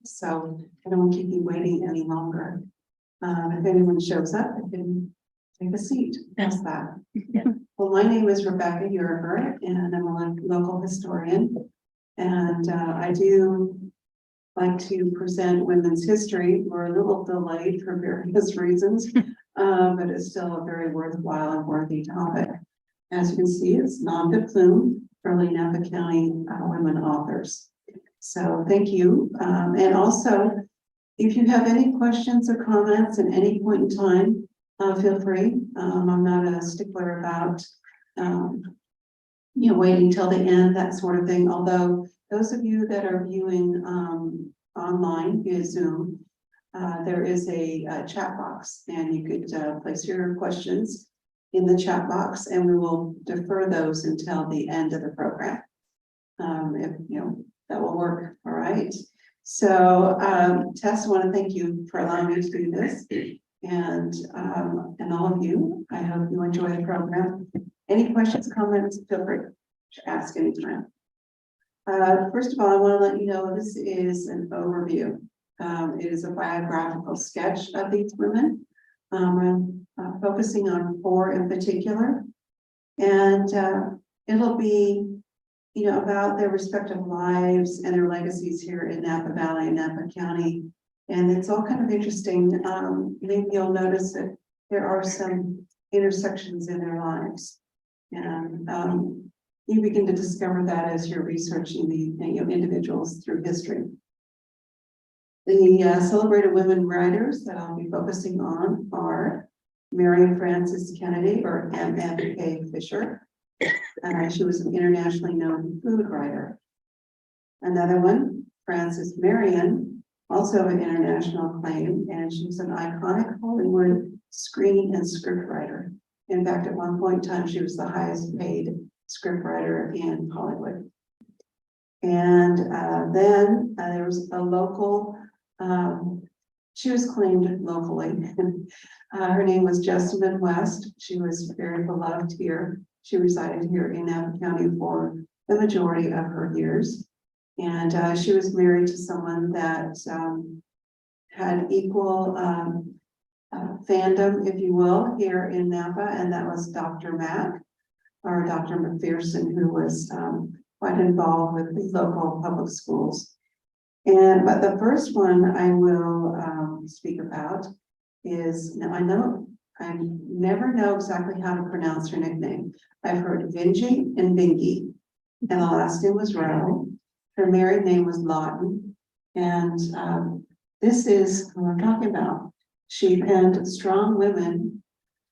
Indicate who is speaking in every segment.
Speaker 1: So I don't want to keep you waiting any longer. If anyone shows up, I can take a seat. How's that?
Speaker 2: Yeah.
Speaker 1: Well, my name is Rebecca Yerger, and I'm a local historian. And I do like to present women's history. We're a little delayed for various reasons, but it's still a very worthwhile and worthy topic. As you can see, it's Napa Plume, early Napa County women authors. So thank you. And also, if you have any questions or comments at any point in time, feel free. I'm not a stickler about, waiting till the end, that sort of thing. Although those of you that are viewing online via Zoom, there is a chat box, and you could place your questions in the chat box, and we will defer those until the end of the program. If that will work. All right. So, Tess, I want to thank you for allowing me to do this, and all of you. I hope you enjoy the program. Any questions, comments, feel free to ask anytime. First of all, I want to let you know this is an overview. It is a biographical sketch of these women. I'm focusing on 4 in particular, and it'll be about their respective lives and their legacies here in Napa Valley and Napa County. And it's all kind of interesting. Maybe you'll notice that there are some intersections in their lives. And you begin to discover that as you're researching the individuals through history. The celebrated women writers that I'll be focusing on are Mary Frances Kennedy, or M.F.K. Fisher. She was an internationally known food writer. Another one, Frances Marion, also an international acclaim, and she was an iconic Hollywood screen and script writer. In fact, at one point in time, she was the highest paid script writer in Hollywood. And then there was a local, she was claimed locally. Her name was Jessamine West. She was very beloved here. She resided here in Napa County for the majority of her years. And she was married to someone that had equal fandom, if you will, here in Napa, and that was Dr. Mack, or Dr. McPherson, who was quite involved with the local public schools. But the first one I will speak about is, now I never know exactly how to pronounce her nickname. I've heard Vingy and Bingy, and the last name was Rowe. Her married name was Lawton, and this is what I'm talking about. She penned strong women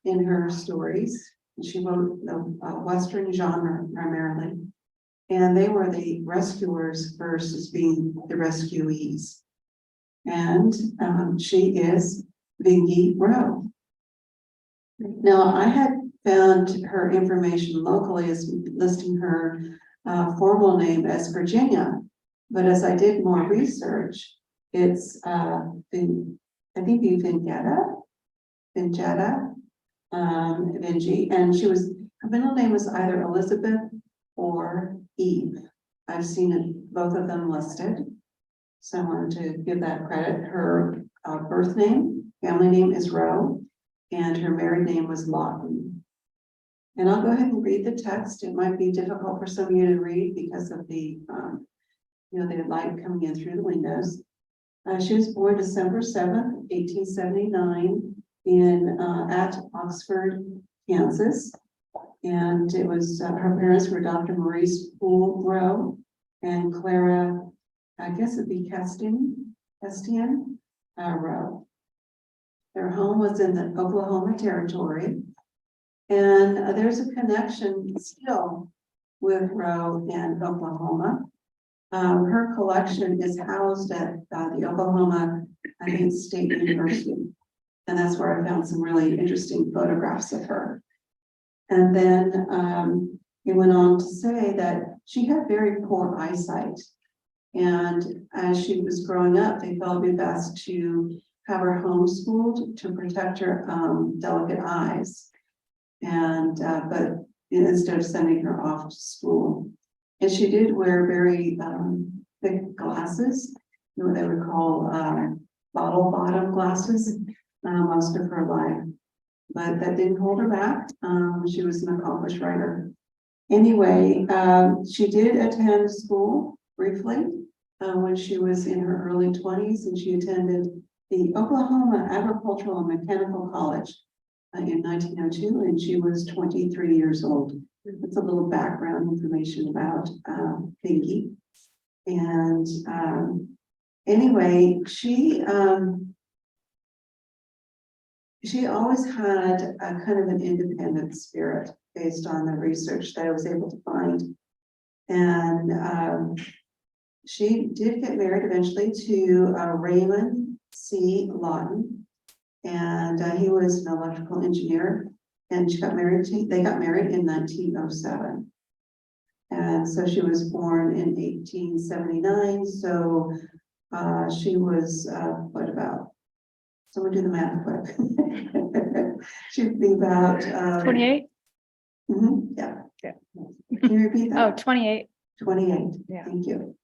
Speaker 1: in her stories. She wrote the Western genre primarily, and they were the rescuers versus being the rescuees. And she is Bingy Rowe. Now, I had found her information locally as listing her formal name as Virginia, but as I did more research, it's I think Vinjetta, Vingy, and her middle name was either Elizabeth or Eve. I've seen both of them listed, so I wanted to give that credit. Her birth name, family name is Rowe, and her married name was Lawton. And I'll go ahead and read the text. It might be difficult for some of you to read because of the, the light coming in through the windows. She was born December 7th, 1879 at Oxford, Kansas. And it was, her parents were Dr. Maurice Poole Rowe and Clara, I guess it'd be Castian Rowe. Their home was in the Oklahoma Territory, and there's a connection still with Rowe and Oklahoma. Her collection is housed at the Oklahoma, I think, State University, and that's where I found some really interesting photographs of her. And then he went on to say that she had very poor eyesight, and as she was growing up, they felt it best to have her homeschooled to protect her delicate eyes, and but instead of sending her off to school. And she did wear very thick glasses, what they would call bottle bottom glasses most of her life. But that didn't hold her back. She was an accomplished writer. Anyway, she did attend school briefly when she was in her early 20s, and she attended the Oklahoma Agricultural and Mechanical College in 1902, and she was 23 years old. That's a little background information about Pinky. And anyway, she always had a kind of an independent spirit based on the research that I was able to find. And she did get married eventually to Raymond C. Lawton, and he was an electrical engineer, and they got married in 1907. And so she was born in 1879, so she was, what about, someone do the math quick. She'd be about
Speaker 2: 28?
Speaker 1: Yeah.
Speaker 2: Yeah.
Speaker 1: Can you repeat that?
Speaker 2: Oh, 28.
Speaker 1: 28.
Speaker 2: Yeah.
Speaker 1: Thank you.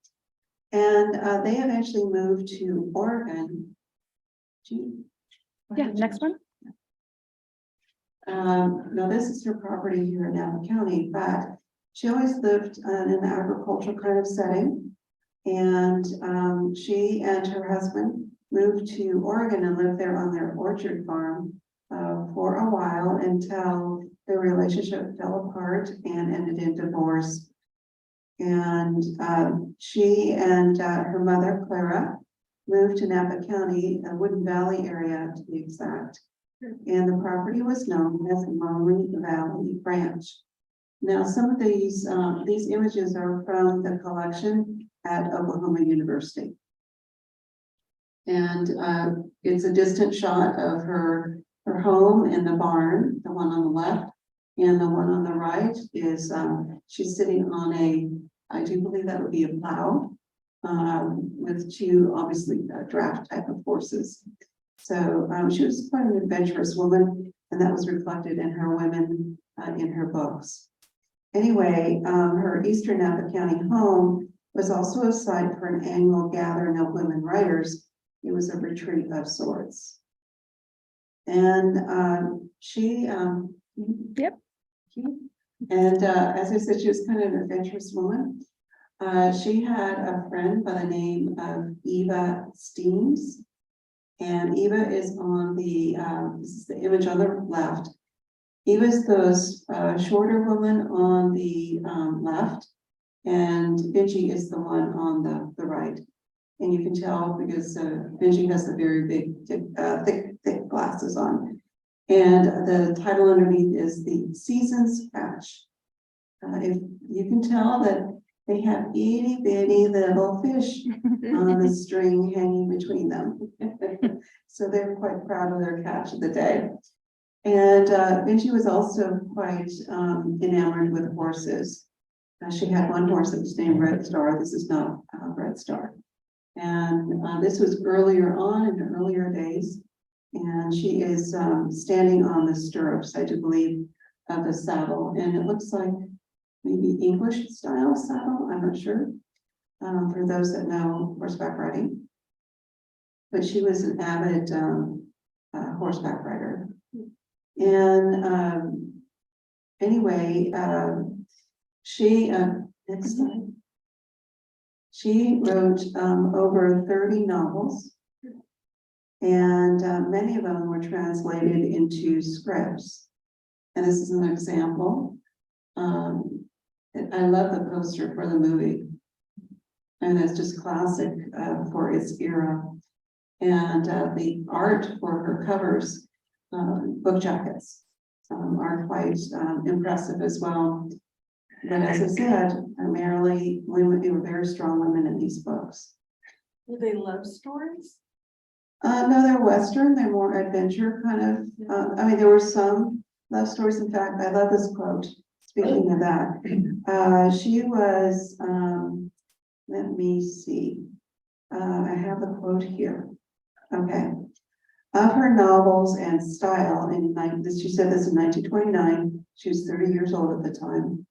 Speaker 1: And they eventually moved to Oregon.
Speaker 2: Yeah, next one.
Speaker 1: Now this is her property here in Napa County, but she always lived in an agricultural kind of setting. And she and her husband moved to Oregon and lived there on their orchard farm for a while until their relationship fell apart and ended in divorce. And she and her mother, Clara, moved to Napa County, a Woodland Valley area to be exact. And the property was known as the Lonely Valley Ranch. Now, some of these images are from the collection at Oklahoma University. And it's a distant shot of her home and the barn, the one on the left, and the one on the right is she's sitting on I do believe that would be a plow with two obviously draft type of horses. So she was quite an adventurous woman, and that was reflected in her women in her books. Anyway, her Eastern Napa County home was also a site for an annual gathering of women writers. It was a retreat of sorts. And she,
Speaker 2: Yep.
Speaker 1: And as I said, she was kind of an adventurous woman. She had a friend by the name of Eva Steams. And Eva is on the, this is the image on the left. Eva's the shorter woman on the left, and Benji is the one on the right. And you can tell because Benji has the very big, thick glasses on. And the title underneath is The Season's Catch. If you can tell that they have itty bitty little fish on the string hanging between them. So they're quite proud of their catch of the day. And Benji was also quite enamored with horses. She had one horse that was named Red Star. This is not Red Star. And this was earlier on in the earlier days. And she is standing on the stirrups, I do believe, of the saddle. And it looks like maybe English style saddle, I'm not sure, for those that know horseback riding. But she was an avid horseback rider. And anyway, she, next slide. She wrote over 30 novels, and many of them were translated into scripts. And this is an example. I love the poster for the movie, and it's just classic for its era. And the art for her covers, book jackets, are quite impressive as well. But as I said, primarily women, they were very strong women in these books.
Speaker 3: Were they love stories?
Speaker 1: No, they're Western, they're more adventure kind of, I mean, there were some love stories. In fact, I love this quote. Speaking of that, she was, let me see. I have the quote here. Okay. Of her novels and style, she said this in 1929, she was 30 years old at the time.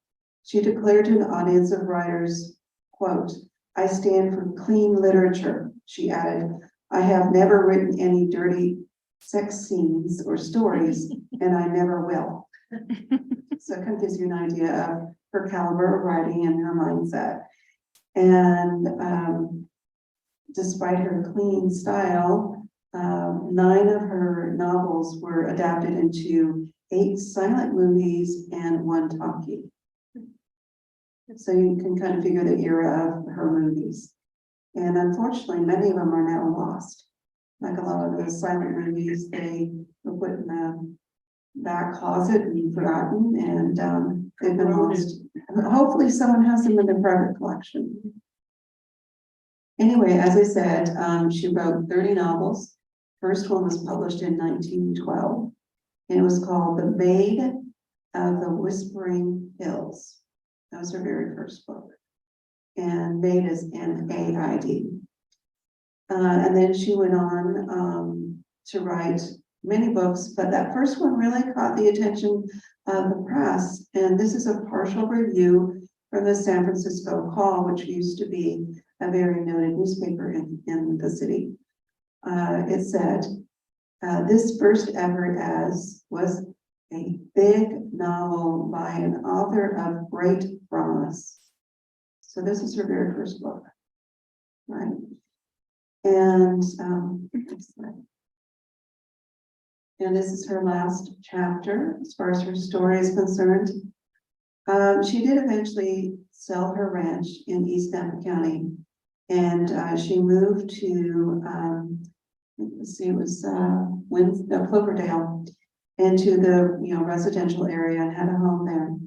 Speaker 1: She declared to an audience of writers, quote, "I stand for clean literature, she added, "I have never written any dirty sex scenes or stories, and I never will." So it kind of gives you an idea of her caliber of writing and her mindset. And despite her clean style, 9 of her novels were adapted into 8 silent movies and 1 talkie. So you can kind of figure the era of her movies. And unfortunately, many of them are now lost. Like a lot of the silent movies, they were put in the back closet and forgotten, and they've been lost. Hopefully someone has them in their private collection. Anyway, as I said, she wrote 30 novels. First one was published in 1912, and it was called The Maid of the Whispering Hills. That was her very first book. And Maid is M-A-I-D. And then she went on to write many books, but that first one really caught the attention of the press. And this is a partial review from the San Francisco Call, which used to be a very noted newspaper in the city. It said, this first ever as was a big novel by an author of great promise. So this is her very first book, right? And this is her last chapter as far as her story is concerned. She did eventually sell her ranch in East Napa County, and she moved to, let's see, it was Cloverdale, into the residential area, and had a home there.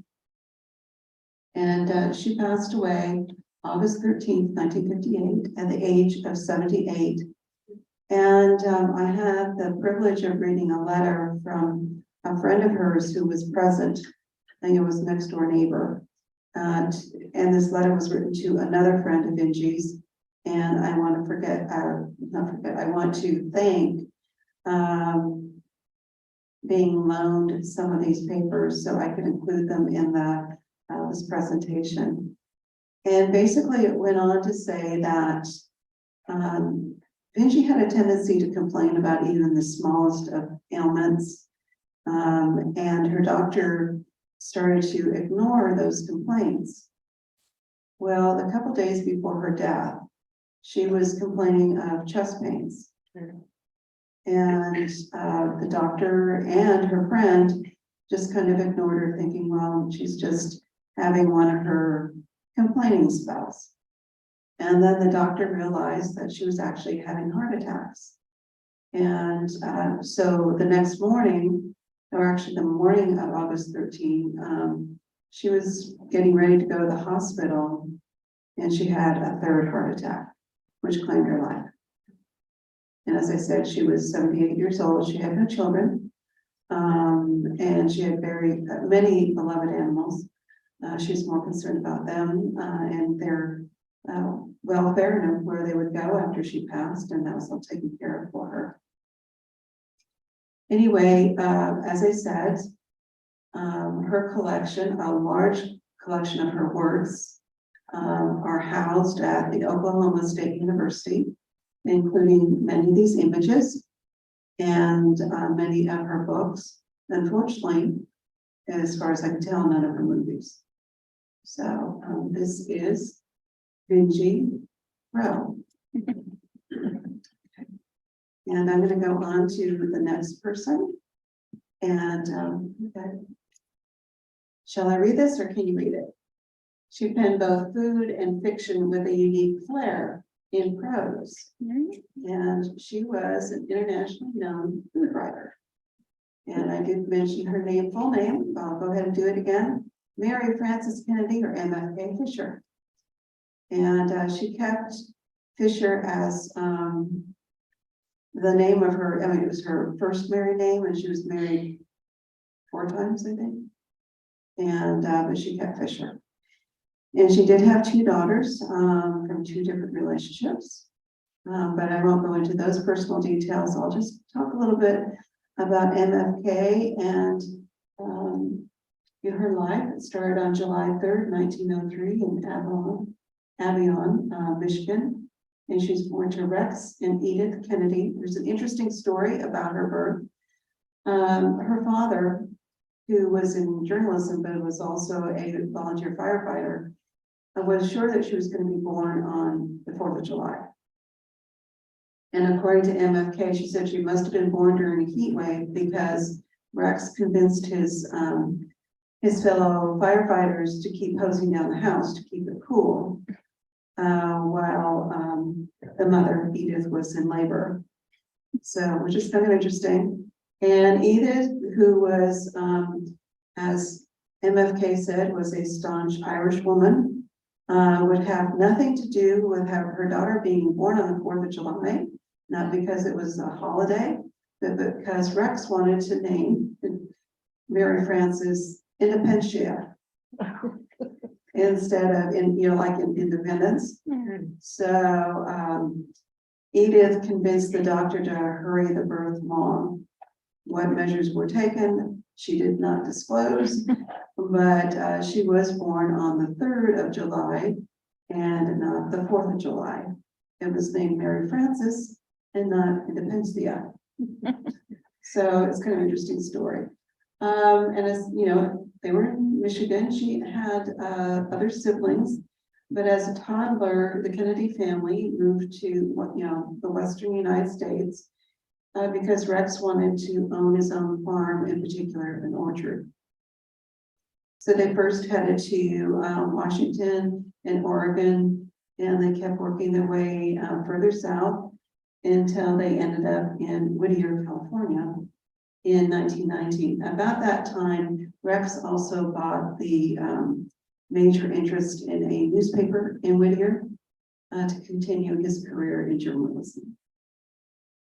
Speaker 1: And she passed away August 13th, 1958, at the age of 78. And I had the privilege of reading a letter from a friend of hers who was present. I think it was next door neighbor. And this letter was written to another friend of Angie's. And I want to I want to thank being loaned some of these papers so I could include them in this presentation. And basically it went on to say that Angie had a tendency to complain about even the smallest of ailments, and her doctor started to ignore those complaints. Well, a couple days before her death, she was complaining of chest pains. And the doctor and her friend just kind of ignored her, thinking, well, she's just having one of her complaining spells. And then the doctor realized that she was actually having heart attacks. And so the next morning, or actually the morning of August 13, she was getting ready to go to the hospital, and she had a 3rd heart attack, which claimed her life. And as I said, she was 78 years old. She had no children, and she had very many beloved animals. She was more concerned about them and their welfare and where they would go after she passed, and that was all taken care of for her. Anyway, as I said, her collection, a large collection of her works, are housed at the Oklahoma State University, including many of these images and many of her books. Unfortunately, as far as I can tell, none of her movies. So this is Vingie Rowe. And I'm going to go on to the next person. And okay. Shall I read this, or can you read it? She penned both food and fiction with a unique flair in prose. And she was an internationally known food writer. And I did mention her full name. I'll go ahead and do it again. Mary Frances Kennedy, or M.F.K. Fisher. And she kept Fisher as the name of her, I mean, it was her first married name, and she was married 4 times, I think. And but she kept Fisher. And she did have 2 daughters from 2 different relationships. But I won't go into those personal details. I'll just talk a little bit about M.F.K. and her life. It started on July 3rd, 1903 in Avion, Michigan. and she's born to Rex and Edith Kennedy. There's an interesting story about her birth. Her father, who was in journalism, but was also a volunteer firefighter, was sure that she was going to be born on the 4th of July. And according to M.F.K, she said she must have been born during a heat wave because Rex convinced his fellow firefighters to keep hosing down the house to keep it cool, while the mother, Edith, was in labor. So, which is kind of interesting. And Edith, who was, as M.F.K said, was a staunch Irish woman, would have nothing to do with her daughter being born on the 4th of July, not because it was a holiday, but because Rex wanted to name Mary Frances Independencia instead of like in Independence. So Edith convinced the doctor to hurry the birth along. What measures were taken, she did not disclose, but she was born on the 3rd of July and not the 4th of July. It was named Mary Frances and not Independencia. So it's kind of an interesting story. And as you know, they were in Michigan. She had other siblings, but as a toddler, the Kennedy family moved to the Western United States because Rex wanted to own his own farm, in particular an orchard. So they first headed to Washington and Oregon, and they kept working their way further south until they ended up in Whittier, California in 1919. About that time, Rex also bought the major interest in a newspaper in Whittier to continue his career in journalism.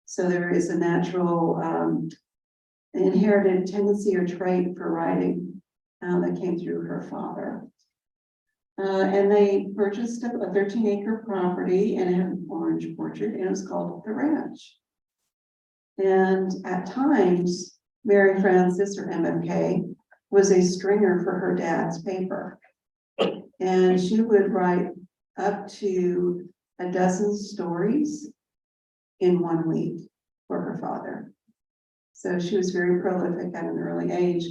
Speaker 1: So there is a natural inherited tendency or trait for writing that came through her father. And they purchased a 13-acre property and it had an orange orchard, and it was called the ranch. And at times, Mary Frances, or M.F.K, was a stringer for her dad's paper. And she would write up to a dozen stories in 1 week for her father. So she was very prolific at an early age.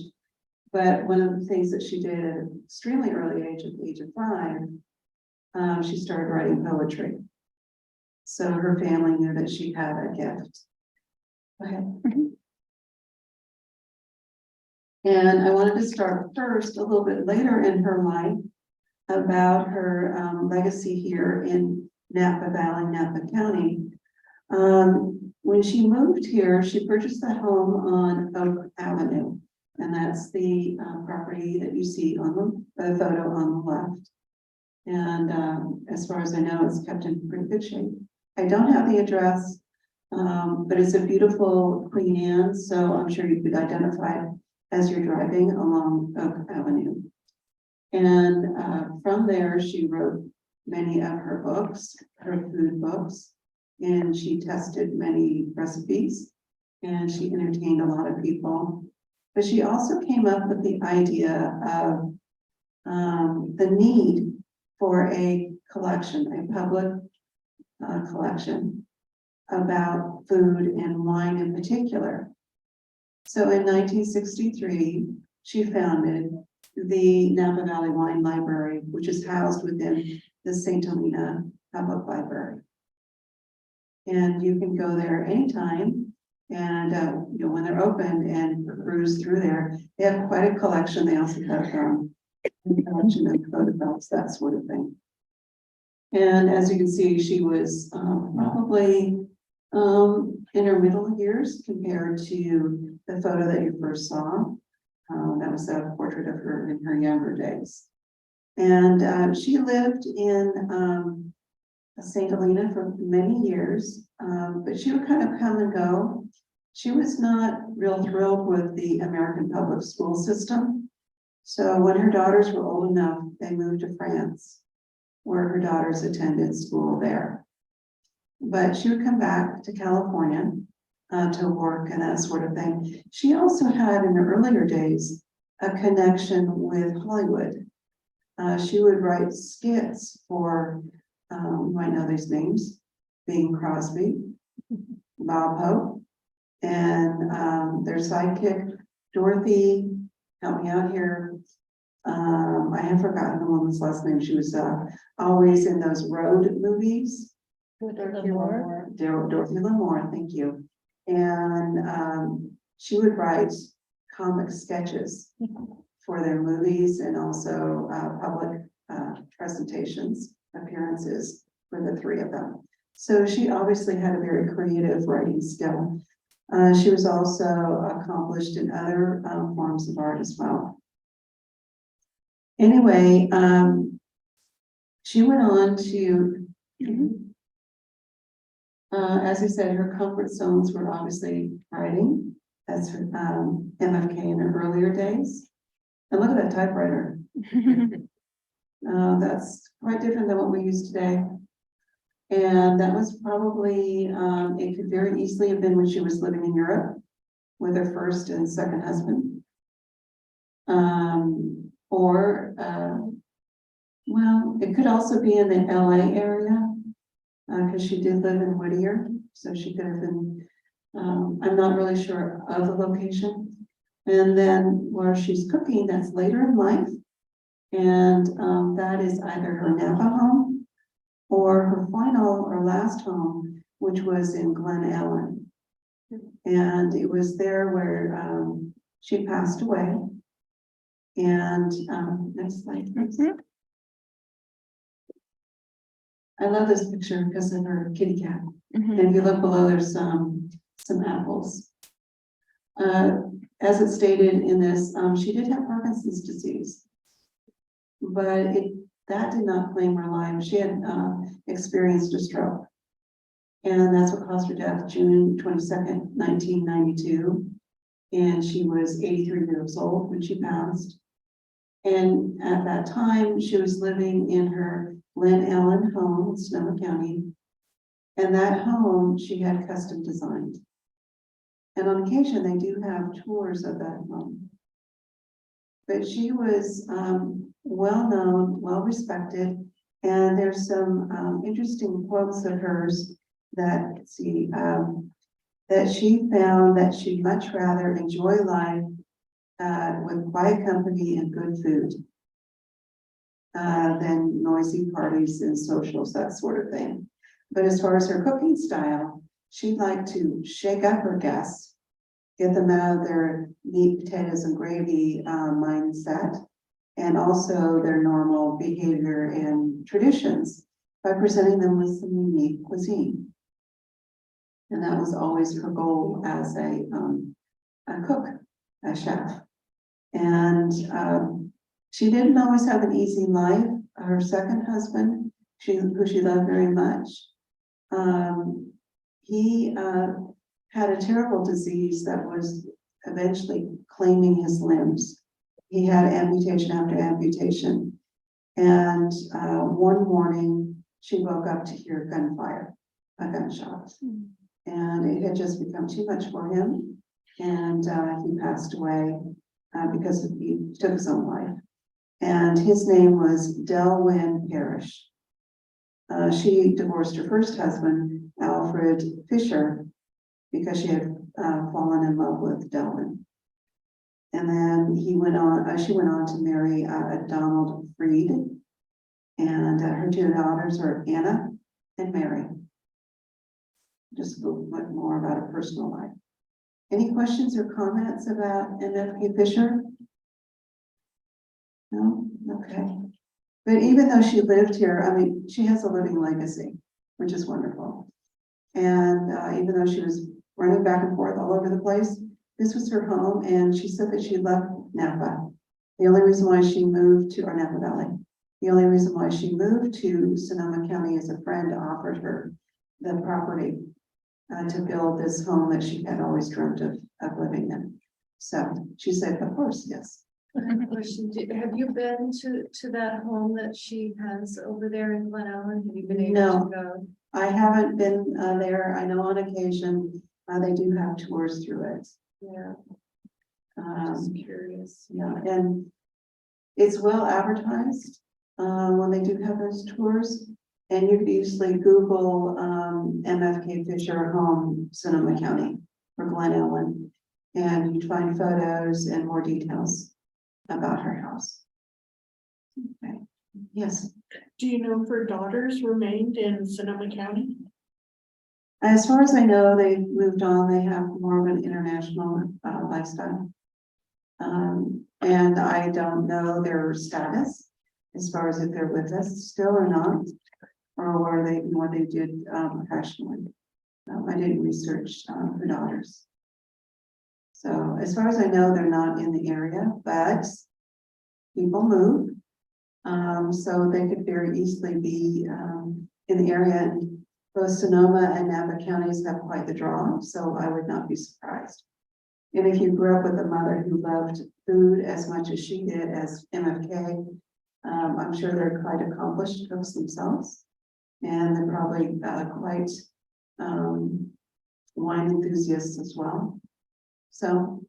Speaker 1: But one of the things that she did at an extremely early age, at the age of 5, she started writing poetry. So her family knew that she had a gift. Go ahead. And I wanted to start first a little bit later in her life about her legacy here in Napa Valley, Napa County. When she moved here, she purchased a home on Oak Avenue, and that's the property that you see on the photo on the left. And as far as I know, it's kept in pretty good shape. I don't have the address, but it's a beautiful Queen Anne, so I'm sure you could identify it as you're driving along Oak Avenue. And from there, she wrote many of her books, her food books, and she tested many recipes, and she entertained a lot of people. But she also came up with the idea of the need for a collection, a public collection about food and wine in particular. So in 1963, she founded the Napa Valley Wine Library, which is housed within the St. Helena Public Library. And you can go there anytime, and when they're open and cruise through there. They have quite a collection. They also have a collection of photographs, that sort of thing. And as you can see, she was probably in her middle years compared to the photo that you first saw. That was a portrait of her in her younger days. And she lived in St. Helena for many years, but she would kind of come and go. She was not real thrilled with the American public school system. So when her daughters were old enough, they moved to France, where her daughters attended school there. But she would come back to California to work and that sort of thing. She also had, in her earlier days, a connection with Hollywood. She would write skits for, you might know these names, Bing Crosby, Bob Hope, and their sidekick, Dorothy, help me out here. I have forgotten the woman's last name. She was always in those road movies.
Speaker 3: Dorothy Lamour.
Speaker 1: Dorothy Lamour, thank you. And she would write comic sketches for their movies and also public presentations, appearances for the three of them. So she obviously had a very creative writing skill. She was also accomplished in other forms of art as well. Anyway, she went on to, as I said, her comfort zones were obviously writing. That's her M.F.K. in her earlier days. And look at that typewriter. That's quite different than what we use today. And that was probably, it could very easily have been when she was living in Europe with her first and second husband. Well, it could also be in the LA area because she did live in Whittier. So she could have been, I'm not really sure of the location. And then where she's cooking, that's later in life. And that is either her Napa home or her final or last home, which was in Glen Ellen. And it was there where she passed away. And next slide, please. I love this picture because of her kitty cat. And if you look below, there's some apples. As it stated in this, she did have Parkinson's disease, but that did not claim her life. She had experienced a stroke. And that's what caused her death, June 22nd, 1992. And she was 83 years old when she passed. And at that time, she was living in her Glen Ellen home in Sonoma County. And that home she had custom designed. And on occasion, they do have tours of that home. But she was well known, well respected. And there's some interesting quotes of hers that that she found that she'd much rather enjoy life with quiet company and good food than noisy parties and socials, that sort of thing. But as far as her cooking style, she'd like to shake up her guests, get them out of their meat, potatoes, and gravy mindset, and also their normal behavior and traditions by presenting them with some unique cuisine. And that was always her goal as a cook, a chef. And she didn't always have an easy life. Her second husband, who she loved very much, he had a terrible disease that was eventually claiming his limbs. He had amputation after amputation. And one morning, she woke up to hear gunfire, a gunshot. And it had just become too much for him. And he passed away because he took his own life. And his name was Delwyn Parrish. She divorced her first husband, Alfred Fisher, because she had fallen in love with Delwyn. And then she went on to marry Donald Freed. And her two daughters are Anna and Mary. Just a little bit more about her personal life. Any questions or comments about M.F.K. Fisher? No? Okay. But even though she lived here, I mean, she has a living legacy, which is wonderful. And even though she was running back and forth all over the place, this was her home, and she said that she loved Napa. The only reason why she moved to Napa Valley, the only reason why she moved to Sonoma County is a friend offered her the property to build this home that she had always dreamt of living in. So she said, of course, yes.
Speaker 3: Question, have you been to that home that she has over there in Glen Ellen? Have you been able to go?
Speaker 1: I haven't been there. I know on occasion they do have tours through it.
Speaker 3: Yeah. Just curious.
Speaker 1: Yeah, and it's well advertised when they do have those tours. And you could easily Google M.F.K. Fisher home, Sonoma County, or Glen Ellen, and you'd find photos and more details about her house. Okay, yes.
Speaker 4: Do you know if her daughters remained in Sonoma County?
Speaker 1: As far as I know, they've moved on. They have more of an international lifestyle. And I don't know their status as far as if they're with us still or not, or what they did professionally. I didn't research her daughters. So as far as I know, they're not in the area, but people move. So they could very easily be in the area, and both Sonoma and Napa counties have quite the draw, so I would not be surprised. And if you grew up with a mother who loved food as much as she did as M.F.K, I'm sure they're quite accomplished folks themselves, and they're probably quite wine enthusiasts as well. So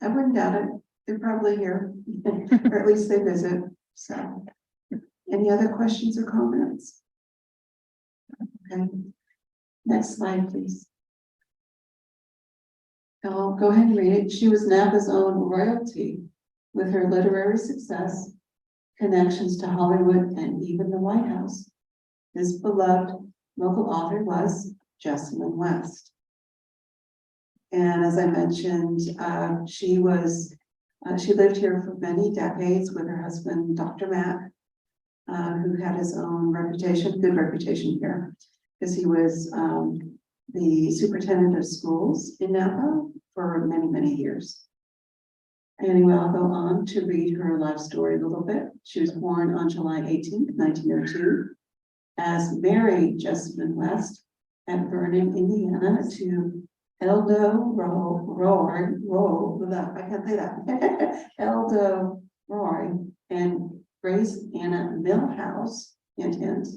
Speaker 1: I wouldn't doubt it. They're probably here, or at least they visit. So, any other questions or comments? Okay, next slide, please. I'll go ahead and read it. She was Napa's own royalty with her literary success, connections to Hollywood, and even the White House. This beloved local author was Jessamine West. And as I mentioned, she lived here for many decades with her husband, Dr. Mack, who had his own reputation, good reputation here, because he was the superintendent of schools in Napa for many, many years. Anyway, I'll go on to read her life story a little bit. She was born on July 18th, 1902, as Mary Jessamine West at Vernon, Indiana, to Eldo I can't say that. Eldo Roy and Grace Anna Millhouse, hint,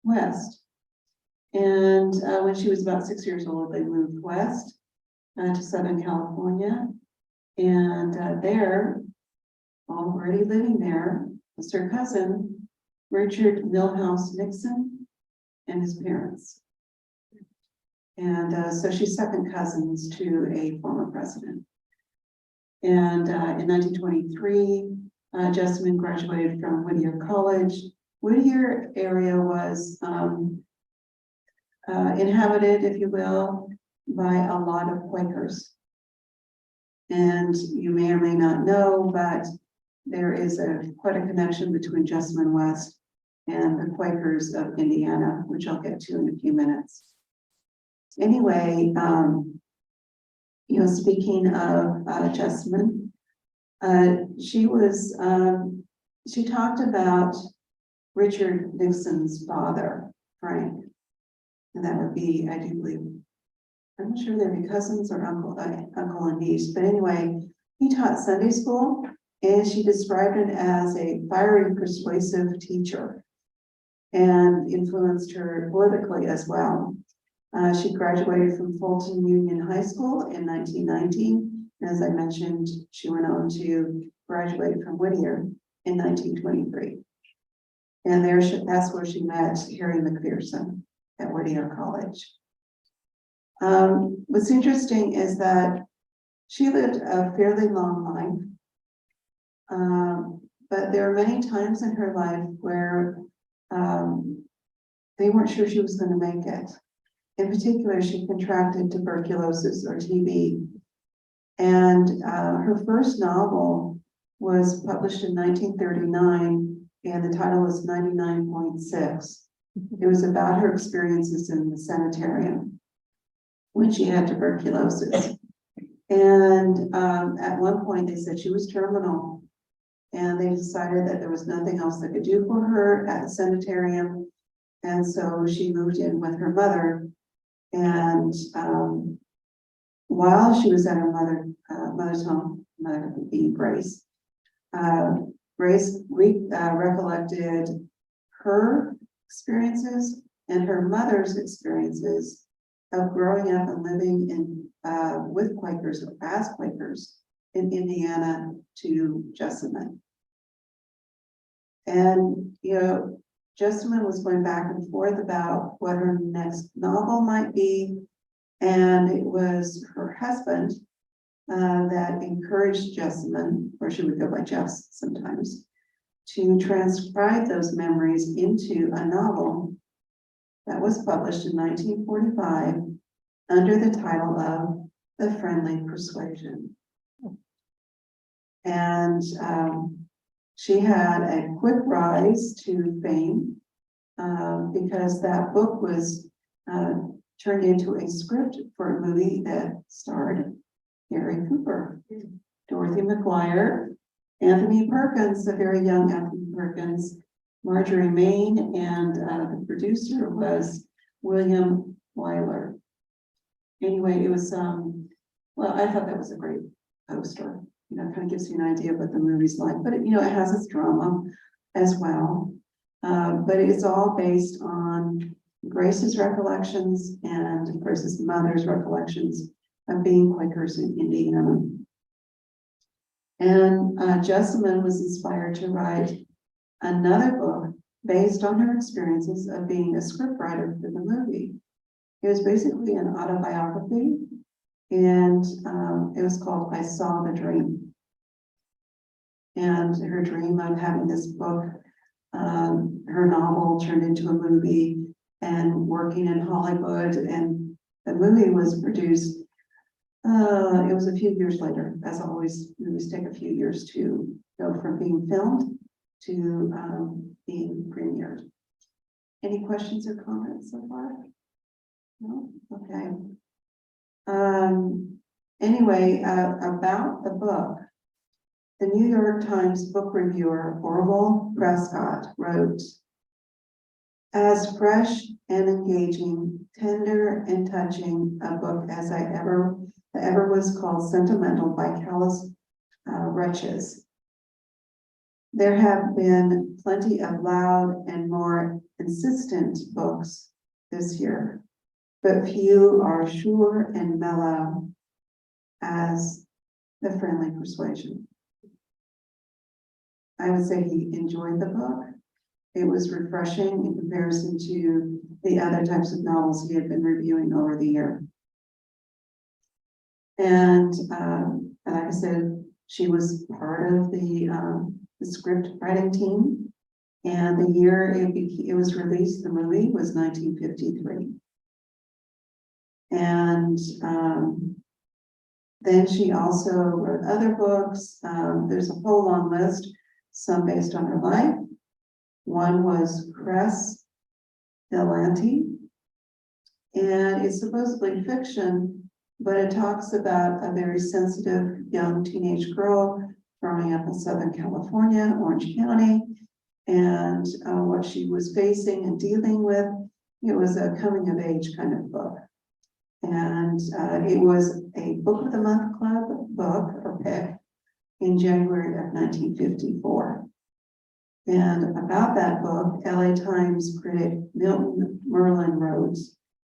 Speaker 1: West. And when she was about 6 years old, they moved west to Southern California. And there, already living there, was her cousin, Richard Millhouse Nixon, and his parents. And so she's second cousins to a former president. And in 1923, Jessamine graduated from Whittier College. Whittier area was inhabited, if you will, by a lot of Quakers. And you may or may not know, but there is quite a connection between Jessamine West and the Quakers of Indiana, which I'll get to in a few minutes. Anyway, speaking of Jessamine, she talked about Richard Nixon's father, Frank, and that would be, I do believe, I'm not sure they'd be cousins or uncle and niece, but anyway, he taught Sunday school, and she described it as a fiery, persuasive teacher, and influenced her politically as well. She graduated from Fulton Union High School in 1919. As I mentioned, she went on to graduate from Whittier in 1923. And that's where she met Harry McPherson at Whittier College. What's interesting is that she lived a fairly long life, but there are many times in her life where they weren't sure she was going to make it. In particular, she contracted tuberculosis or TB. And her first novel was published in 1939, and the title was 99.6. It was about her experiences in the sanitarium when she had tuberculosis. And at one point they said she was terminal, and they decided that there was nothing else they could do for her at the sanitarium. And so she moved in with her mother. And while she was at her mother's home, mother being Grace, Grace recollected her experiences and her mother's experiences of growing up and living in with Quakers or as Quakers in Indiana to Jessamine. And Jessamine was going back and forth about what her next novel might be. And it was her husband that encouraged Jessamine, or she would go by Jess sometimes, to transcribe those memories into a novel that was published in 1945 under the title of The Friendly Persuasion. And she had a quick rise to fame because that book was turned into a script for a movie that starred Gary Cooper, Dorothy McGuire, Anthony Perkins, a very young Anthony Perkins, Marjorie Main, and the producer was William Wyler. Anyway, it was, well, I thought that was a great poster. You know, kind of gives you an idea of what the movie's like, but it, you know, it has its drama as well. But it's all based on Grace's recollections and Grace's mother's recollections of being Quakers in Indiana. And Jessamine was inspired to write another book based on her experiences of being a scriptwriter for the movie. It was basically an autobiography, and it was called I Saw the Dream. And her dream of having this book, her novel turned into a movie and working in Hollywood, and the movie was produced. It was a few years later, as always, movies take a few years to go from being filmed to being premiered. Any questions or comments so far? No? Okay. Anyway, about the book, the New York Times book reviewer Orville Prescott wrote, "As fresh and engaging, tender and touching a book as I ever was called sentimental by callous wretches. There have been plenty of loud and more insistent books this year, but few are sure and mellow as The Friendly Persuasion." I would say he enjoyed the book. It was refreshing in comparison to the other types of novels he had been reviewing over the year. And like I said, she was part of the script writing team. And the year it was released, the movie was 1953. And then she also wrote other books. There's a whole long list, some based on her life. One was Cress Delanty, and it's supposedly fiction, but it talks about a very sensitive young teenage girl growing up in Southern California, Orange County, and what she was facing and dealing with. It was a coming of age kind of book. And it was a Book of the Month Club book or pick in January of 1954. And about that book, LA Times critic Milton Merlin wrote,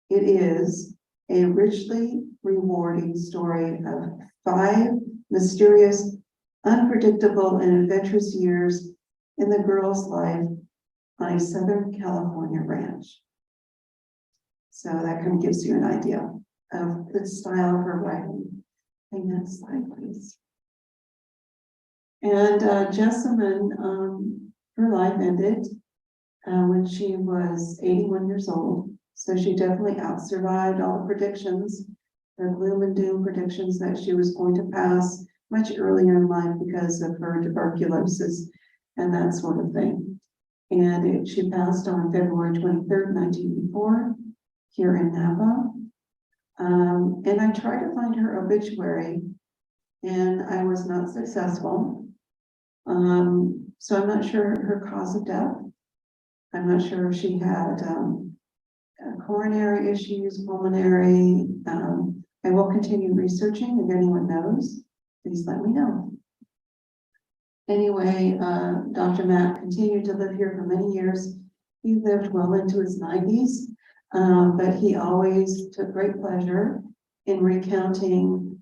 Speaker 1: "It is a richly rewarding story of 5 mysterious, unpredictable, and adventurous years in the girl's life on a Southern California ranch." So that kind of gives you an idea of the style of her writing. Okay, next slide, please. And Jessamine, her life ended when she was 81 years old. So she definitely outsurvived all the predictions, the gloom and doom predictions that she was going to pass much earlier in life because of her tuberculosis and that sort of thing. And she passed on February 23rd, 1984, here in Napa. And I tried to find her obituary, and I was not successful. So I'm not sure her cause of death. I'm not sure if she had coronary issues, pulmonary. I will continue researching. If anyone knows, please let me know. Anyway, Dr. Matt continued to live here for many years. He lived well into his 90s, but he always took great pleasure in recounting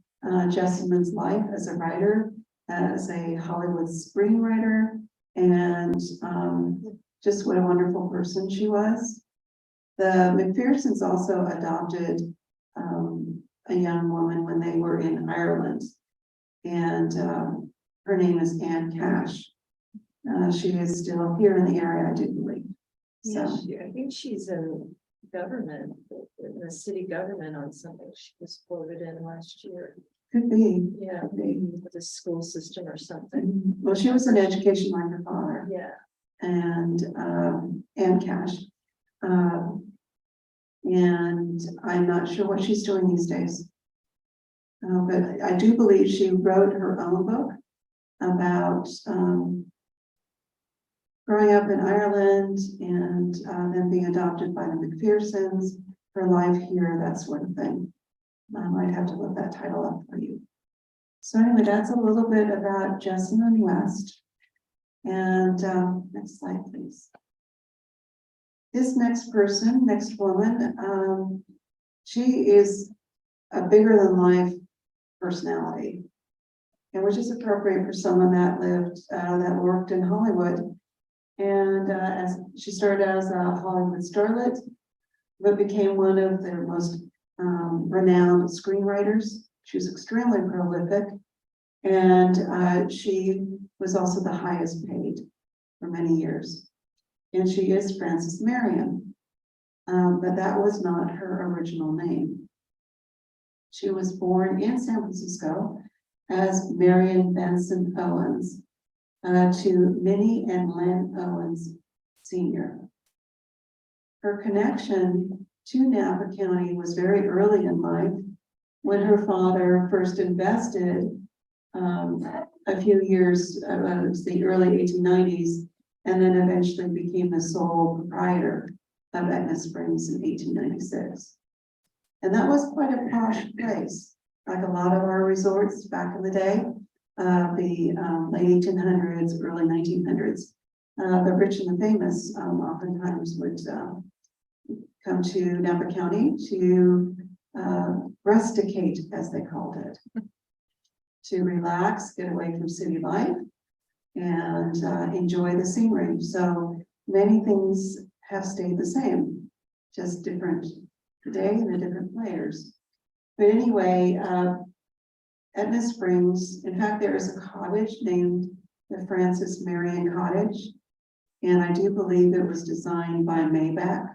Speaker 1: Jessamine's life as a writer, as a Hollywood screenwriter, and just what a wonderful person she was. The McPhersons also adopted a young woman when they were in Ireland. And her name is Anne Cash. She is still here in the area, I do believe.
Speaker 3: Yeah,
Speaker 1: So,
Speaker 3: I think she's in government, in the city government on something she was quoted in last year.
Speaker 1: could be.
Speaker 3: Yeah,
Speaker 1: Could be.
Speaker 3: maybe with the school system or something.
Speaker 1: Well, she was in education like her father.
Speaker 3: Yeah.
Speaker 1: And Anne Cash. And I'm not sure what she's doing these days. But I do believe she wrote her own book about growing up in Ireland and then being adopted by the McPhersons, her life here, that sort of thing. I might have to look that title up for you. So anyway, that's a little bit about Jessamine West. And next slide, please. This next person, next woman, she is a bigger than life personality, and which is appropriate for someone that lived, that worked in Hollywood. And as she started as a Hollywood starlet, but became one of their most renowned screenwriters. She was extremely prolific, and she was also the highest paid for many years. And she is Frances Marion, but that was not her original name. She was born in San Francisco as Marion Benson Owens to Minnie and Len Owens Sr. Her connection to Napa County was very early in life when her father first invested a few years, it was the early 1890s, and then eventually became the sole proprietor of Etna Springs in 1896. And that was quite a posh place, like a lot of our resorts back in the day, the late 1800s, early 1900s. The rich and the famous oftentimes would come to Napa County to rusticate, as they called it, to relax, get away from city life, and enjoy the scenery. So many things have stayed the same, just different today and the different players. But anyway, Etna Springs, in fact, there is a cottage named the Frances Marion Cottage, and I do believe it was designed by Maybach.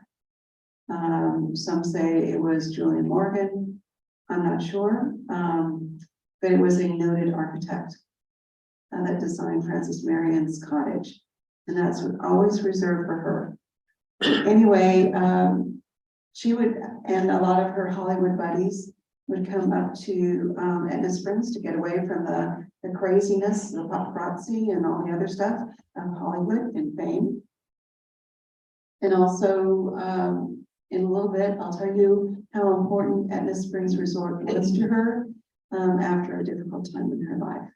Speaker 1: Some say it was Julian Morgan, I'm not sure, but it was a noted architect that designed Frances Marion's cottage, and that's always reserved for her. Anyway, she would, and a lot of her Hollywood buddies would come up to Etna Springs to get away from the craziness, the paparazzi and all the other stuff of Hollywood and fame. And also, in a little bit, I'll tell you how important Etna Springs Resort was to her after a difficult time in her life.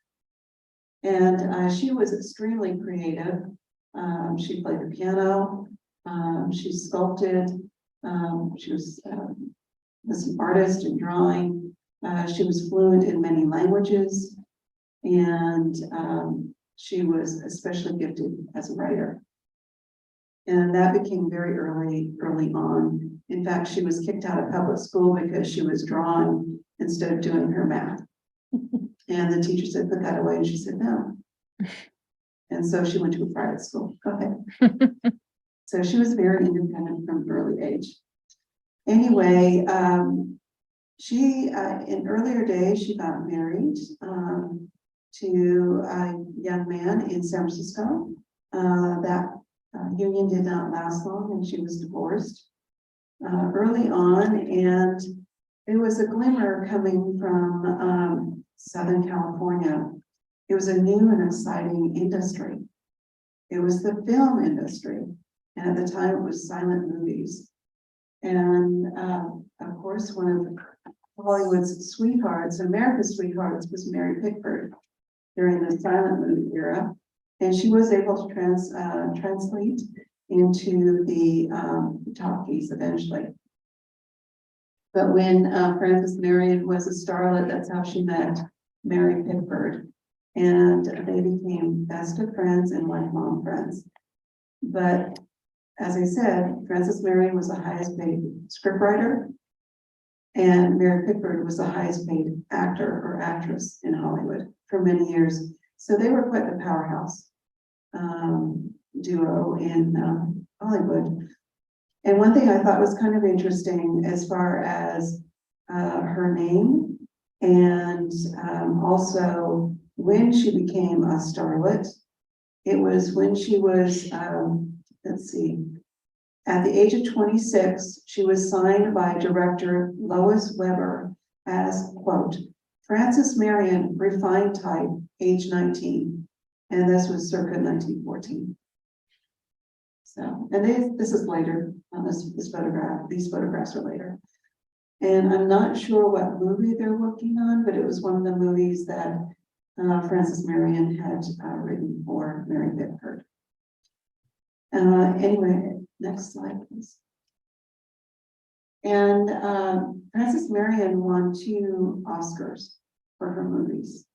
Speaker 1: And she was extremely creative. She played the piano, she sculpted, she was an artist in drawing. She was fluent in many languages, and she was especially gifted as a writer. And that became very early on. In fact, she was kicked out of public school because she was drawing instead of doing her math. And the teacher said, put that away. And she said, no. And so she went to a private school. Okay. So she was very independent from early age. Anyway, she, in earlier days, she got married to a young man in San Francisco. That union did not last long, and she was divorced early on, and there was a glimmer coming from Southern California. It was a new and exciting industry. It was the film industry, and at the time it was silent movies. And of course, one of Hollywood's sweethearts, America's sweethearts, was Mary Pickford during the silent movie era. And she was able to translate into the talkies eventually. But when Frances Marion was a starlet, that's how she met Mary Pickford. And they became best of friends and lifelong friends. But as I said, Frances Marion was the highest paid scriptwriter. And Mary Pickford was the highest paid actor or actress in Hollywood for many years. So they were quite the powerhouse duo in Hollywood. And one thing I thought was kind of interesting as far as her name and also when she became a starlet, it was when she was, let's see, at the age of 26, she was signed by director Lois Weber as, quote, Frances Marion, refined type, age 19. And this was circa 1914. So, and this is later, this photograph, these photographs are later. And I'm not sure what movie they're working on, but it was one of the movies that Frances Marion had written for Mary Pickford. Anyway, next slide, please. And Frances Marion won 2 Oscars for her movies.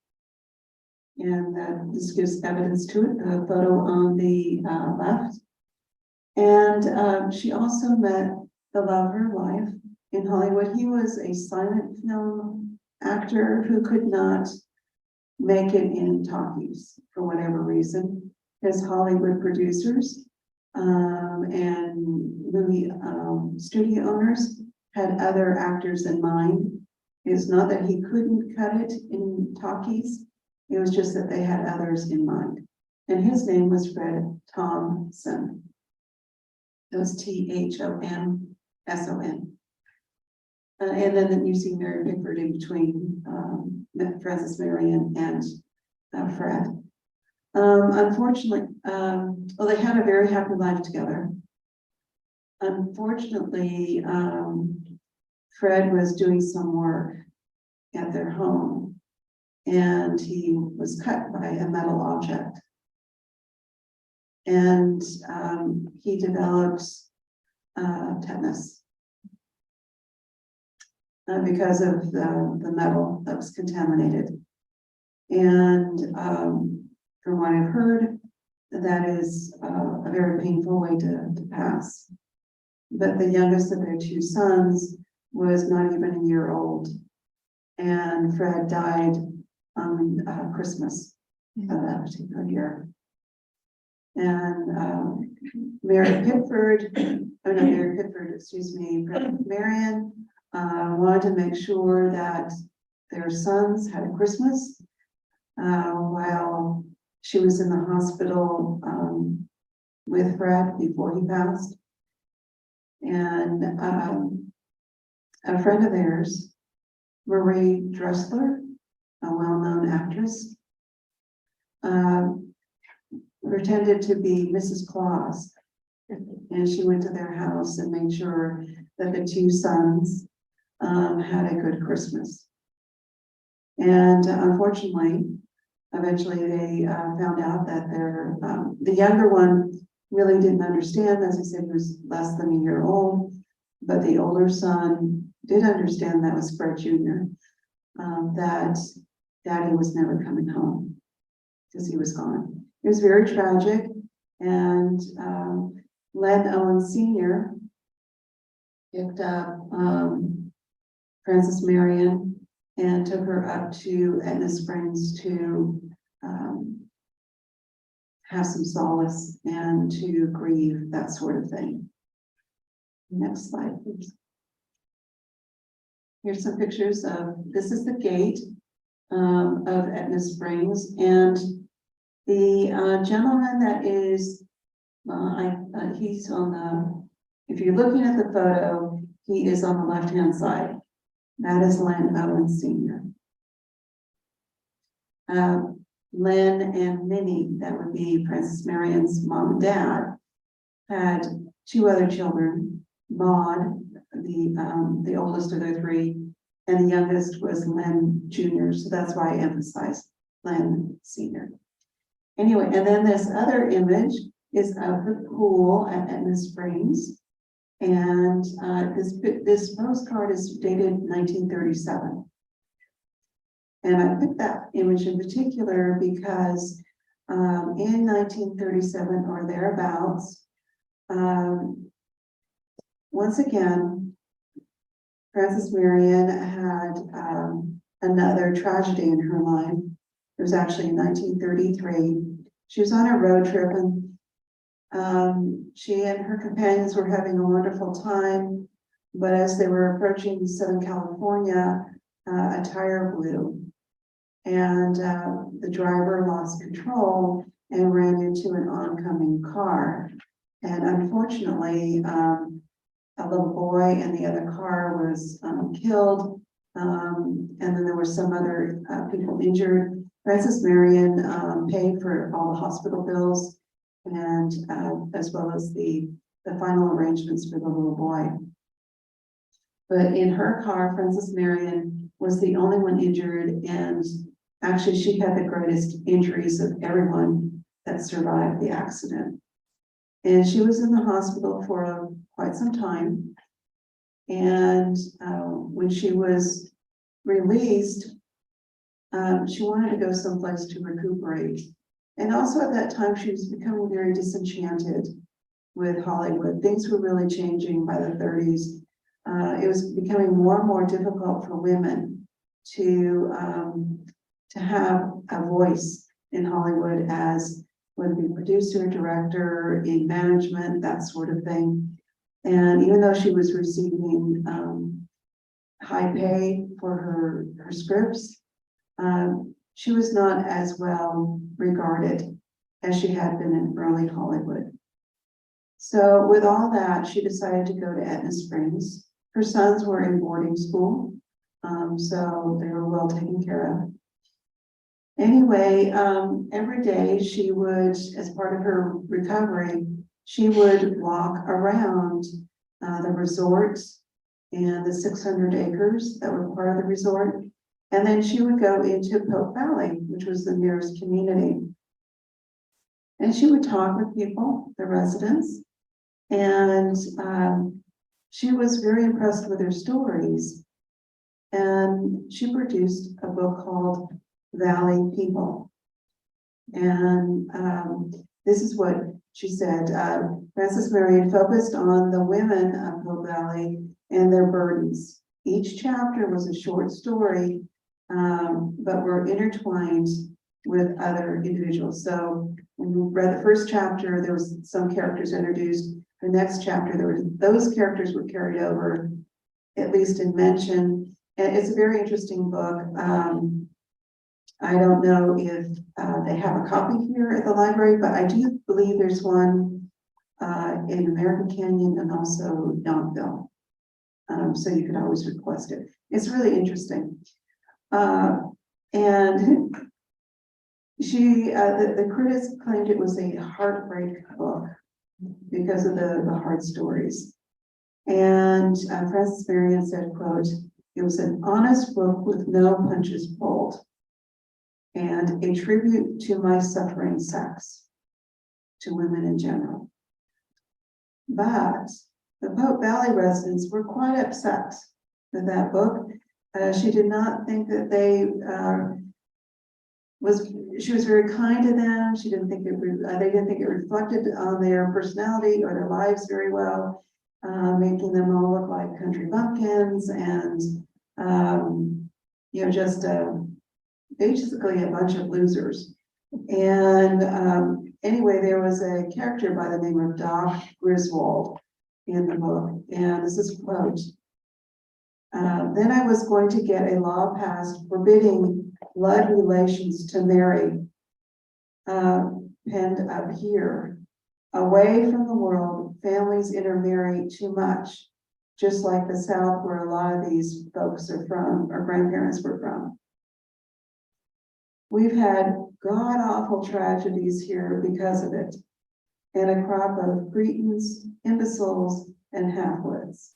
Speaker 1: And this gives evidence to it, the photo on the left. And she also met the love of her life in Hollywood. He was a silent film actor who could not make it in talkies for whatever reason. His Hollywood producers and movie studio owners had other actors in mind. It's not that he couldn't cut it in talkies, it was just that they had others in mind. And his name was Fred Thompson. It was Thomson. And then you see Mary Pickford in between Frances Marion and Fred. Unfortunately, well, they had a very happy life together. Unfortunately, Fred was doing some work at their home and he was cut by a metal object. And he developed tetanus because of the metal that was contaminated. And from what I've heard, that is a very painful way to pass. But the youngest of their 2 sons was not even a year old. And Fred died on Christmas of that particular year. And Mary Pickford, excuse me, Marion wanted to make sure that their sons had a Christmas while she was in the hospital with Fred before he passed. And a friend of theirs, Marie Dressler, a well-known actress, pretended to be Mrs. Claus. And she went to their house and made sure that the 2 sons had a good Christmas. And unfortunately, eventually they found out that the younger one really didn't understand. As I said, he was less than a year old, but the older son did understand, that was Fred Jr., that Daddy was never coming home because he was gone. It was very tragic. And Len Owen Sr. picked up Frances Marion and took her up to Etna Springs to have some solace and to grieve, that sort of thing. Next slide, please. Here's some pictures of, this is the gate of Etna Springs, and the gentleman that is, he's on the, if you're looking at the photo, he is on the left-hand side. That is Len Owen Sr. Len and Minnie, that would be Frances Marion's mom and dad, had 2 other children, Maud, the oldest of their 3, and the youngest was Len Jr., so that's why I emphasize Len Sr. Anyway, and then this other image is of the pool at Etna Springs. And this postcard is dated 1937. And I picked that image in particular because in 1937 or thereabouts. Once again, Frances Marion had another tragedy in her life. It was actually in 1933. She was on a road trip, and she and her companions were having a wonderful time. But as they were approaching Southern California, a tire blew, and the driver lost control and ran into an oncoming car. And unfortunately, a little boy in the other car was killed, and then there were some other people injured. Frances Marion paid for all the hospital bills, and as well as the final arrangements for the little boy. But in her car, Frances Marion was the only one injured, and actually she had the greatest injuries of everyone that survived the accident. And she was in the hospital for quite some time. And when she was released, she wanted to go someplace to recuperate. And also at that time, she was becoming very disenchanted with Hollywood. Things were really changing by the 30s. It was becoming more and more difficult for women to have a voice in Hollywood, as whether it be producer, director, in management, that sort of thing. And even though she was receiving high pay for her scripts, she was not as well regarded as she had been in early Hollywood. So with all that, she decided to go to Etna Springs. Her sons were in boarding school, so they were well taken care of. Anyway, every day she would, as part of her recovery, she would walk around the resort and the 600 acres that were part of the resort. And then she would go into Pope Valley, which was the nearest community. And she would talk with people, the residents, and she was very impressed with their stories. And she produced a book called Valley People. And this is what she said. Frances Marion focused on the women of Pope Valley and their burdens. Each chapter was a short story, but were intertwined with other individuals. So when you read the first chapter, there was some characters introduced. The next chapter, those characters were carried over, at least in mention. And it's a very interesting book. I don't know if they have a copy here at the library, but I do believe there's one in American Canyon and also Yountville. So you could always request it. It's really interesting. And she, the critics claimed it was a heartbreak book because of the hard stories. And Frances Marion said, quote, "It was an honest book with no punches pulled, and a tribute to my suffering sex, to women in general." But the Pope Valley residents were quite upset with that book. She did not think that she was very kind to them. She didn't think they didn't think it reflected on their personality or their lives very well, making them all look like country bumpkins and, just basically a bunch of losers. And anyway, there was a character by the name of Doc Griswold in the book, and this is a quote. "Then I was going to get a law passed forbidding blood relations to marry, penned up here. Away from the world, families intermarry too much, just like the South, where a lot of these folks are from, or grandparents were from. We've had god-awful tragedies here because of it, and a crop of cretins, imbeciles, and half-wits.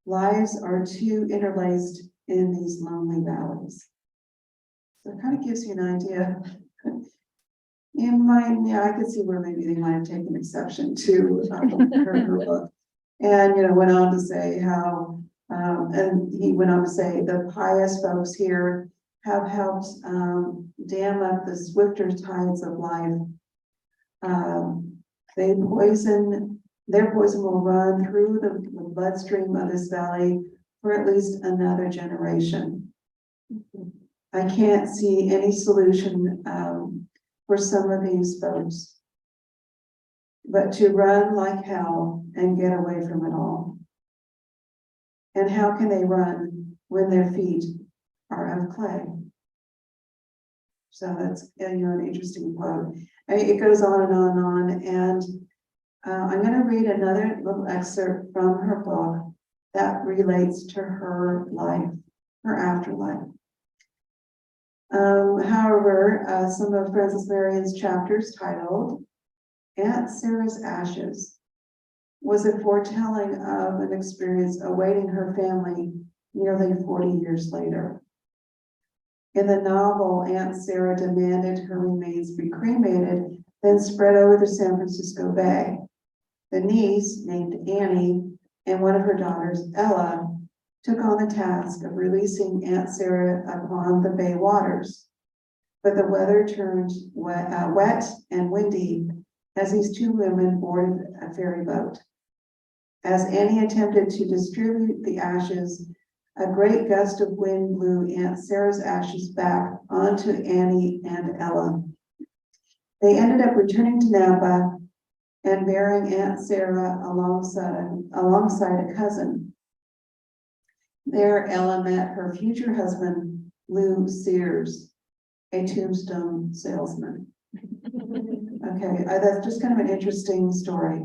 Speaker 1: Lives are too interlaced in these lonely valleys." So it kind of gives you an idea. I could see where maybe they might have taken exception to her book. And, went on to say how, and he went on to say, "The pious folks here have helped dam up the swifter tides of life. Their poison will run through the bloodstream of this valley for at least another generation. I can't see any solution for some of these folks, but to run like hell and get away from it all. And how can they run when their feet are of clay? So that's an interesting quote. It goes on and on and on. And I'm going to read another little excerpt from her book that relates to her life, her afterlife. However, some of Frances Marion's chapters titled Aunt Sarah's Ashes was a foretelling of an experience awaiting her family nearly 40 years later. In the novel, Aunt Sarah demanded her remains be cremated, then spread over the San Francisco Bay. The niece, named Annie, and one of her daughters, Ella, took on the task of releasing Aunt Sarah upon the bay waters. But the weather turned wet and windy as these two women boarded a ferry boat. As Annie attempted to distribute the ashes, a great gust of wind blew Aunt Sarah's ashes back onto Annie and Ella. They ended up returning to Napa and burying Aunt Sarah alongside a cousin. There, Ella met her future husband, Lou Sears, a tombstone salesman. Okay, that's just kind of an interesting story.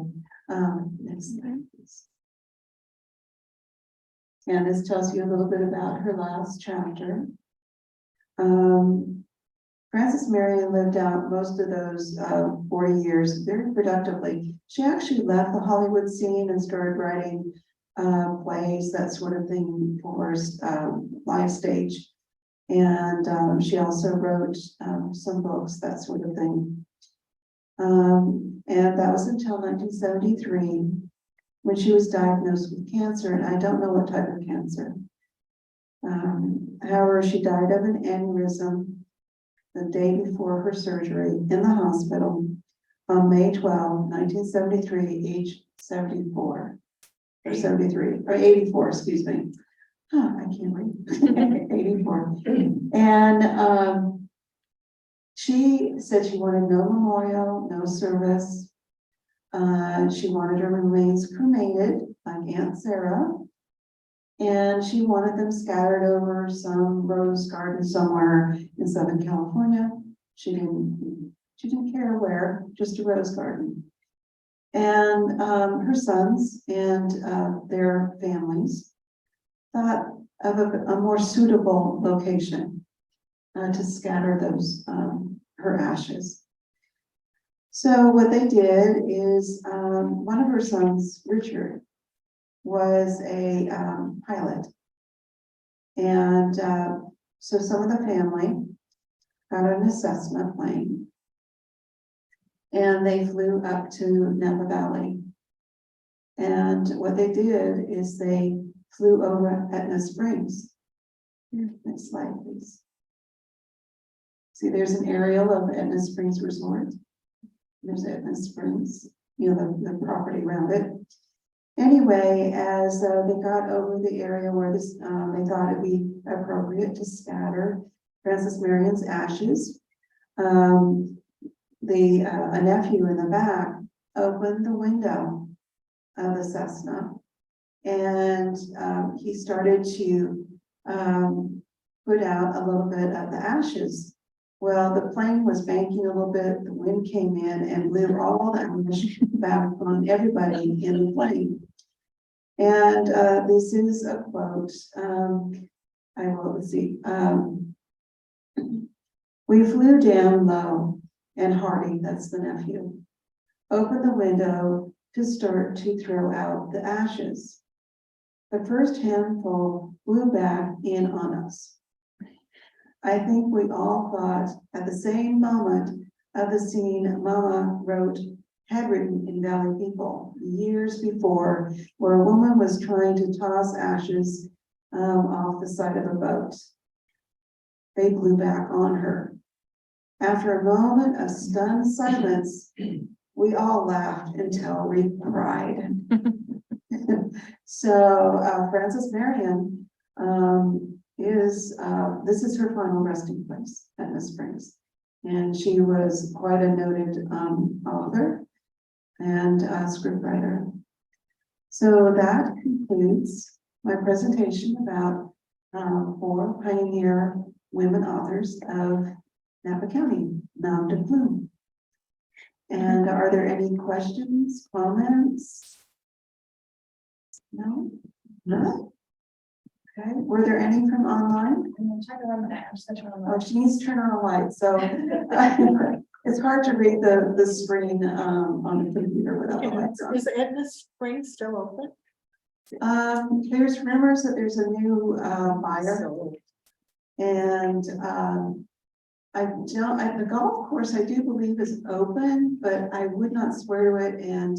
Speaker 1: Next slide, please. And this tells you a little bit about her last chapter. Frances Marion lived out most of those 40 years very productively. She actually left the Hollywood scene and started writing plays, that sort of thing, for live stage. And she also wrote some books, that sort of thing. And that was until 1973, when she was diagnosed with cancer, and I don't know what type of cancer. However, she died of an aneurysm the day before her surgery in the hospital on May 12, 1973, age 74, or 73, or 84, excuse me. I can't read. 84. And she said she wanted no memorial, no service. She wanted her remains cremated, like Aunt Sarah. And she wanted them scattered over some rose garden somewhere in Southern California. She didn't care where, just a rose garden. And her sons and their families thought of a more suitable location to scatter those her ashes. So what they did is one of her sons, Richard, was a pilot. And so some of the family got an Cessna plane and they flew up to Napa Valley. And what they did is they flew over Etna Springs. Next slide, please. See, there's an aerial of Etna Springs Resort. There's Etna Springs, you know, the property around it. Anyway, as they got over the area where this, they thought it'd be appropriate to scatter Frances Marion's ashes. A nephew in the back opened the window of the Cessna, and he started to put out a little bit of the ashes. Well, the plane was banking a little bit, the wind came in and blew all the ash back on everybody in the plane. And this is a quote. Let's see. We flew down low, and Hardy, that's the nephew, opened the window to start to throw out the ashes. The first handful blew back in on us. I think we all thought at the same moment of the scene Mama had written in Valley People years before, where a woman was trying to toss ashes off the side of a boat. they blew back on her. After a moment of stunned silence, we all laughed until we cried. So Frances Marion this is her final resting place at Miss Springs. And she was quite a noted author and scriptwriter. So that concludes my presentation about 4 pioneer women authors of Napa County, Nom de Plume. And are there any questions, comments? No? No? Okay, were there any from online? Oh, she needs to turn on a light, so it's hard to read the screen on the computer without the lights on.
Speaker 4: Is Edna Springs still open?
Speaker 1: There's rumors that there's a new buyer, and the golf course I do believe is open, but I would not swear to it. And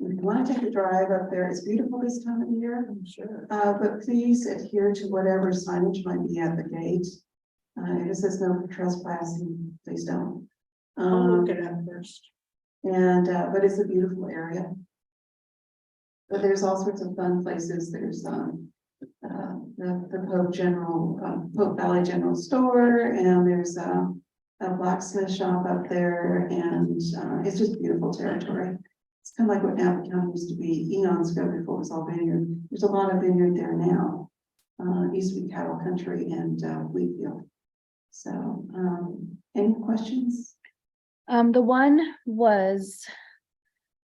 Speaker 1: if you want to take a drive up there, it's beautiful this time of the year.
Speaker 4: I'm sure.
Speaker 1: But please adhere to whatever signage might be at the gate. If it says no trespassing, please don't.
Speaker 4: I'll look at that first.
Speaker 1: And but it's a beautiful area. But there's all sorts of fun places. There's the Pope Valley General Store, and there's a blacksmith shop up there, and it's just beautiful territory. It's kind of like what Napa County used to be eons ago before it was all vineyard. There's a lot of vineyard there now. It used to be cattle country and wheat field. So any questions?
Speaker 2: The one was,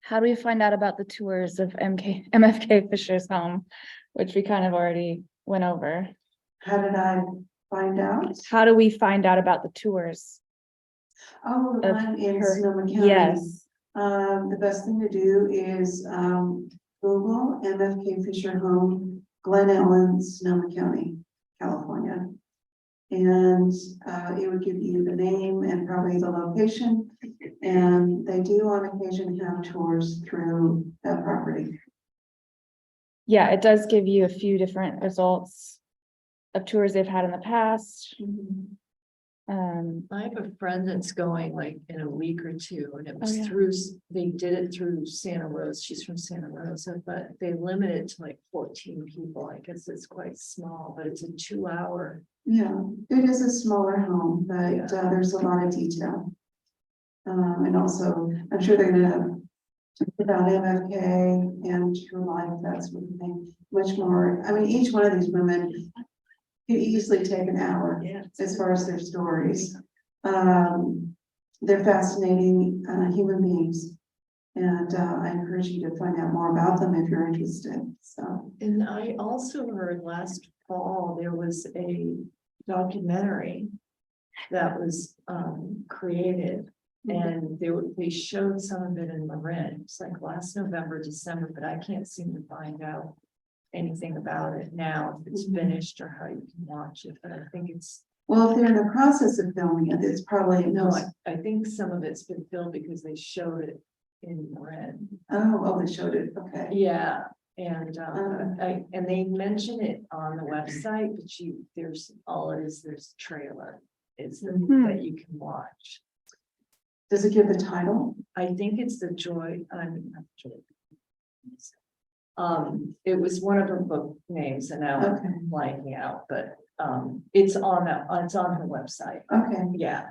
Speaker 2: how do we find out about the tours of M.F.K. Fisher's home, which we kind of already went over.
Speaker 1: How did I find out?
Speaker 2: How do we find out about the tours?
Speaker 1: Oh, the
Speaker 2: Of
Speaker 1: one in
Speaker 2: her-
Speaker 1: Sonoma County.
Speaker 2: Yes.
Speaker 1: The best thing to do is Google M.F.K. Fisher home, Glen Ellen, Sonoma County, California. And it would give you the name and probably the location. And they do on occasion have tours through that property.
Speaker 2: Yeah, it does give you a few different results of tours they've had in the past.
Speaker 3: I have a friend that's going like in a week or two, and it was
Speaker 2: yeah.
Speaker 3: through, they did it through Santa Rosa. She's from Santa Rosa, but they limit it to like 14 people. I guess it's quite small, but it's a 2-hour.
Speaker 1: Yeah, it is a smaller home, but
Speaker 3: Yeah.
Speaker 1: there's a lot of detail. And also, I'm sure they're gonna have about M.F.K. and her life, that sort of thing, much more. I mean, each one of these women could easily take an hour as far as their stories. They're fascinating human beings. And I encourage you to find out more about them if you're interested. So,
Speaker 3: And I also heard last fall, there was a documentary that was created. And they showed some of it in Marin. It's like last November, December, but I can't seem to find out anything about it now, if it's finished or how you can watch it, but I think it's.
Speaker 1: well, if they're in the process of filming it, it's probably
Speaker 3: No, I think some of it's been filmed because they showed it in Marin.
Speaker 1: Oh, they showed it. Okay.
Speaker 3: Yeah, and and they mention it on the website, but there's a trailer. It's that you can watch.
Speaker 1: Does it give the title?
Speaker 3: I think it's the joy, not joy. It was one of her book names, and now
Speaker 1: Okay.
Speaker 3: I'm blanking out, but it's on her website.
Speaker 1: Okay.
Speaker 3: Yeah.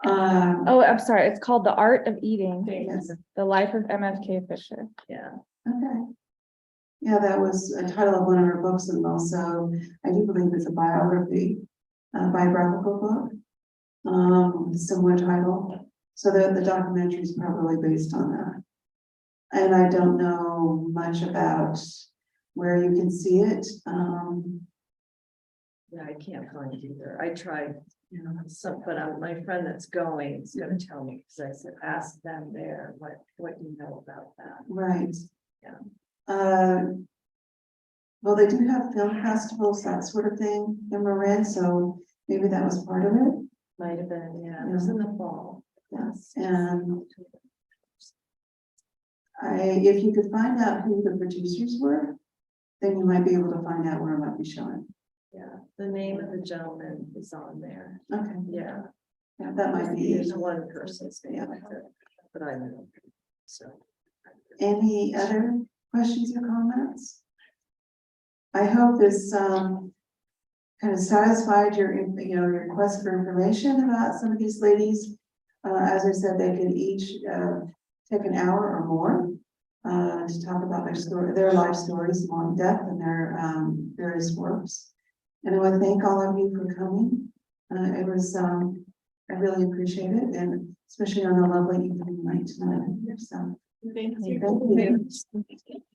Speaker 2: Oh, I'm sorry. It's called The Art of Eating,
Speaker 1: Yes.
Speaker 2: The Life of M.F.K. Fisher.
Speaker 3: Yeah.
Speaker 1: Okay. Yeah, that was a title of one of her books, and also I do believe it's a biographical book. Similar title. So the documentary is probably based on that. And I don't know much about where you can see it.
Speaker 3: Yeah, I can't find it either. I tried, but my friend that's going is going to tell me, because I said, ask them there what you know about that.
Speaker 1: Right.
Speaker 3: Yeah.
Speaker 1: Well, they do have film festivals, that sort of thing in Marin, so maybe that was part of it.
Speaker 3: Might have been, yeah, it was in the fall.
Speaker 1: Yes, and if you could find out who the producers were, then you might be able to find out where it might be showing.
Speaker 3: Yeah, the name of the gentleman is on there.
Speaker 1: Okay,
Speaker 3: Yeah.
Speaker 1: yeah, that might be.
Speaker 3: There's one person's name, but I know. So.
Speaker 1: Any other questions or comments? I hope this kind of satisfied your, your request for information about some of these ladies. As I said, they could each take an hour or more to talk about their story, their life stories more in depth and their various works. And I want to thank all of you for coming. It was I really appreciate it, and especially on a lovely evening night tonight. So
Speaker 4: Thank
Speaker 1: thank you.